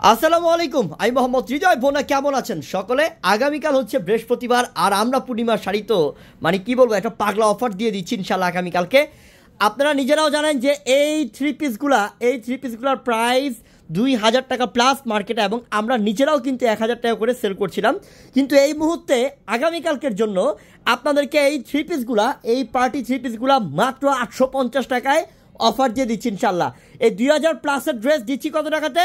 আসসালামু আলাইকুম, আমি মোহাম্মদ হৃদয়। বোনা কেমন আছেন সকলে? আগামীকাল হচ্ছে বৃহস্পতিবার, আর আমরা পূর্ণিমার শাড়ি তো মানে কি বলবো, একটা পাগলা অফার দিয়ে দিচ্ছি ইনশাল্লাহ আগামীকালকে। আপনারা নিজেরাও জানেন যে এই থ্রি পিসগুলার প্রাইস 2000 টাকা প্লাস মার্কেটে, এবং আমরা নিজেরাও কিন্তু 1000 টাকা করে সেল করছিলাম। কিন্তু এই মুহূর্তে আগামীকালকের জন্য আপনাদেরকে এই এই পার্টি থ্রি পিসগুলা মাত্র 850 টাকায় অফার দিয়ে দিচ্ছি ইনশাল্লাহ। এই 2000 প্লাসের ড্রেস দিচ্ছি কত টাকাতে?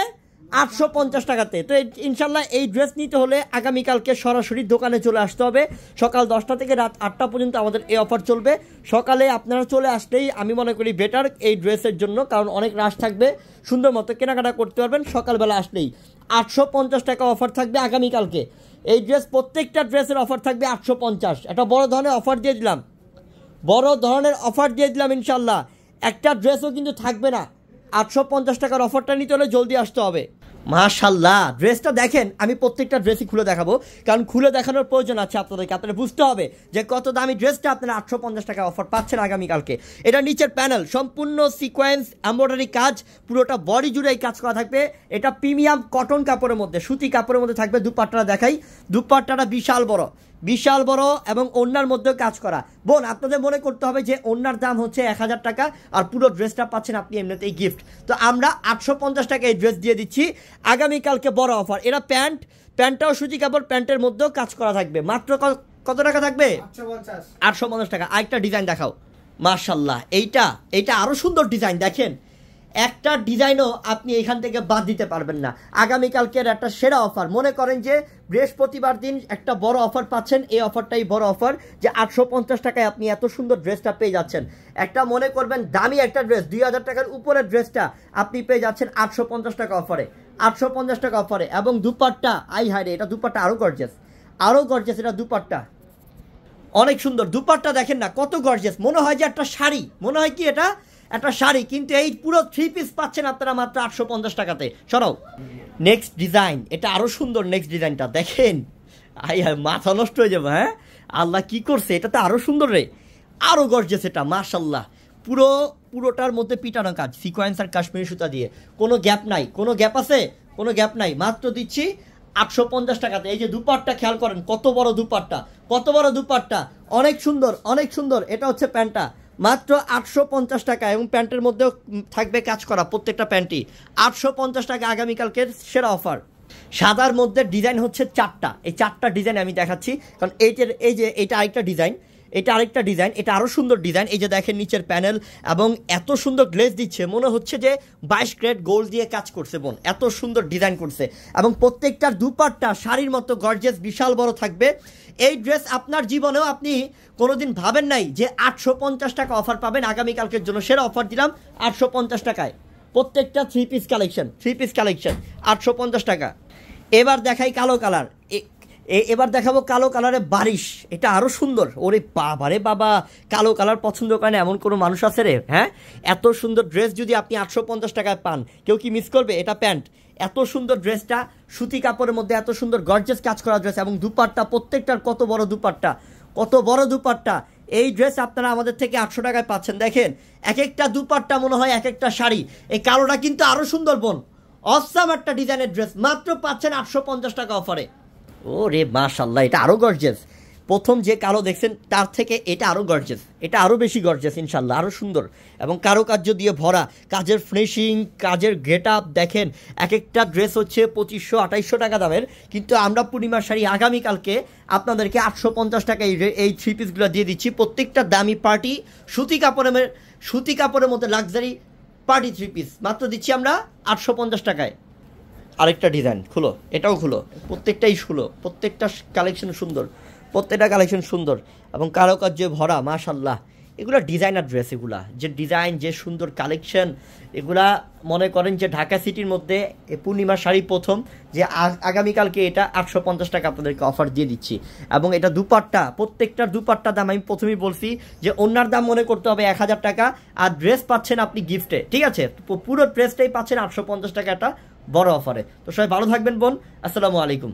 850 টাকাতে। তো ইনশাল্লাহ এই ড্রেস নিতে হলে আগামীকালকে সরাসরি দোকানে চলে আসতে হবে। সকাল 10টা থেকে রাত 8টা পর্যন্ত আমাদের এই অফার চলবে। সকালে আপনারা চলে আসলেই আমি মনে করি বেটার এই ড্রেসের জন্য, কারণ অনেক রাশ থাকবে, সুন্দর মতো কেনাকাটা করতে পারবেন সকালবেলা আসলেই। 850 টাকা অফার থাকবে আগামীকালকে। এই ড্রেস প্রত্যেকটা ড্রেসের অফার থাকবে 850। একটা বড় ধরনের অফার দিয়ে দিলাম ইনশাল্লাহ। একটা ড্রেসও কিন্তু থাকবে না। 850 টাকার অফারটা নিতে হলে জলদি আসতে হবে। মাশাল্লাহ, ড্রেসটা দেখেন। আমি প্রত্যেকটা ড্রেসই খুলে দেখাবো, কারণ খুলে দেখানোর প্রয়োজন আছে আপনাদেরকে। আপনারা বুঝতে হবে যে কত দামি ড্রেসটা আপনারা 850 টাকা অফার পাচ্ছেন আগামীকালকে। এটা নিচের প্যানেল সম্পূর্ণ সিকোয়েন্স এমব্রয়ডারি কাজ, পুরোটা বডি জুড়ে এই কাজ করা থাকবে। এটা প্রিমিয়াম কটন কাপড়ের মধ্যে, সুতি কাপড়ের মধ্যে থাকবে। দুপাট্টাটা দেখাই, দুপাট্টাটা বিশাল বড় এবং ওড়নার মধ্যেও কাজ করা। বোন, আপনাদের মনে করতে হবে যে ওড়নার দাম হচ্ছে 1000 টাকা আর পুরো ড্রেসটা পাচ্ছেন আপনি এমনিতেই গিফট। তো আমরা 850 টাকা এই ড্রেস দিয়ে দিচ্ছি আগামীকালকে, বড় অফার। এটা প্যান্টটাও সুতি কাপড়, প্যান্টের মধ্যেও কাজ করা থাকবে। মাত্র কত টাকা থাকবে? 850 টাকা। আরেকটা ডিজাইন দেখাও। মাশাল্লাহ, এইটা আরও সুন্দর ডিজাইন। দেখেন, একটা ডিজাইনও আপনি এখান থেকে বাদ দিতে পারবেন না। আগামীকালকের একটা সেরা অফার। মনে করেন যে বৃহস্পতিবার দিন একটা বড় অফার পাচ্ছেন, এই অফারটাই বড় অফার, যে 850 টাকায় আপনি এত সুন্দর ড্রেসটা পেয়ে যাচ্ছেন। একটা মনে করবেন দামি একটা ড্রেস, 2000 টাকার উপরের ড্রেসটা আপনি পেয়ে যাচ্ছেন 850 টাকা অফারে। 850 টাকা অফারে। এবং দুপাট্টা, হায়রে, এটা দুপাট্টা আরও গর্জিয়াস। এটা দুপাট্টা অনেক সুন্দর। দুপাট্টা দেখেন না কত গর্জিয়াস, মনে হয় যে একটা শাড়ি, মনে হয় কি এটা একটা শাড়ি, কিন্তু এই পুরো থ্রি পিস পাচ্ছেন আপনারা মাত্র 850 টাকাতে। সরাও। নেক্সট ডিজাইন, এটা আরও সুন্দর। নেক্সট ডিজাইনটা দেখেন, মাথা নষ্ট হয়ে যাবে। হ্যাঁ, আল্লাহ কি করছে, এটা তো আরও সুন্দর রে, আরও গর্জিয়াস। এটা মাশাল্লাহ, পুরোটার মধ্যে পিটানো কাজ, সিকোয়েন্স আর কাশ্মীরি সুতা দিয়ে। কোনো গ্যাপ নাই, কোনো গ্যাপ আছে? কোনো গ্যাপ নাই। মাত্র দিচ্ছি 850 টাকাতে। এই যে দুপাট্টা খেয়াল করেন, কত বড় দুপাট্টা, অনেক সুন্দর। এটা হচ্ছে প্যান্টটা, মাত্র 850 টাকা, এবং প্যান্টের মধ্যেও থাকবে কাজ করা প্রত্যেকটা প্যান্টই। 850 টাকা আগামীকালকের সেরা অফার। সাদার মধ্যে ডিজাইন হচ্ছে 4টা। এই 4টা ডিজাইন আমি দেখাচ্ছি, কারণ এটা আরেকটা ডিজাইন, এটা আরও সুন্দর ডিজাইন। এই যে দেখেন নিচের প্যানেল, এবং এত সুন্দর গ্লেজ দিচ্ছে, মনে হচ্ছে যে 22 ক্যারেট গোল্ড দিয়ে কাজ করছে বোন, এত সুন্দর ডিজাইন করছে। এবং প্রত্যেকটার দুপাট্টা শাড়ির মতো গর্জিয়াস, বিশাল বড় থাকবে। এই ড্রেস আপনার জীবনেও আপনি কোনোদিন ভাবেন নাই যে 850 টাকা অফার পাবেন আগামীকালকের জন্য। সেরা অফার দিলাম 850 টাকায়। প্রত্যেকটা থ্রি পিস কালেকশন 850 টাকা। এবার দেখাই কালো কালার। এবার দেখাবো কালো কালারের বারিশ। এটা আরও সুন্দর। ওরে বাবা রে বাবা, কালো কালার পছন্দ করে না এমন কোনো মানুষ আছে রে? হ্যাঁ, এত সুন্দর ড্রেস যদি আপনি 850 টাকায় পান, কেউ কি মিস করবে? এটা প্যান্ট, এত সুন্দর ড্রেসটা সুতি কাপড়ের মধ্যে, এত সুন্দর গর্জিয়াস কাজ করা ড্রেস, এবং দুপাট্টা প্রত্যেকটার কত বড় দুপাট্টা। এই ড্রেস আপনারা আমাদের থেকে 800 টাকায় পাচ্ছেন। দেখেন, এক একটা দুপাট্টা মনে হয় এক একটা শাড়ি। এই কালোটা কিন্তু আরও সুন্দর বোন, অসাম একটা ডিজাইনের ড্রেস, মাত্র পাচ্ছেন 850 টাকা অফারে। ও রে মাশাল্লাহ, এটা আরও গর্জিয়াস। প্রথম যে কালো দেখছেন তার থেকে এটা আরও গর্জিয়াস, এটা আরও বেশি গর্জিয়াস ইনশাল্লাহ, আরও সুন্দর এবং কারুকার্য দিয়ে ভরা। কাজের ফিনিশিং, কাজের গেট আপ দেখেন। এক একটা ড্রেস হচ্ছে 2500-2800 টাকা দামের, কিন্তু আমরা পূর্ণিমার শাড়ি আগামীকালকে আপনাদেরকে 850 টাকায় এই থ্রি পিসগুলো দিয়ে দিচ্ছি। প্রত্যেকটা দামি পার্টি সুতি কাপড়ের মধ্যে লাক্সারি পার্টি থ্রি পিস মাত্র দিচ্ছি আমরা 850 টাকায়। আরেকটা ডিজাইন খুলো, এটাও খুলো, প্রত্যেকটা কালেকশন সুন্দর এবং কারুকার্যে ভরা। মাশাল্লাহ, এগুলো ডিজাইনার ড্রেস। এগুলা যে ডিজাইন, যে সুন্দর কালেকশন, এগুলা মনে করেন যে ঢাকা সিটির মধ্যে পূর্ণিমার শাড়ি প্রথম, যে আগামীকালকে এটা 850 টাকা আপনাদেরকে অফার দিয়ে দিচ্ছি। এবং এটা দুপাট্টা, প্রত্যেকটার দুপাট্টা দাম আমি প্রথমেই বলছি যে ওনার দাম মনে করতে হবে 1000 টাকা, আর ড্রেস পাচ্ছেন আপনি গিফটে। ঠিক আছে, পুরো ড্রেসটাই পাচ্ছেন 850 টাকা, একটা বড় অফারে। তো সবাই ভালো থাকবেন বোন, আসসালামু আলাইকুম।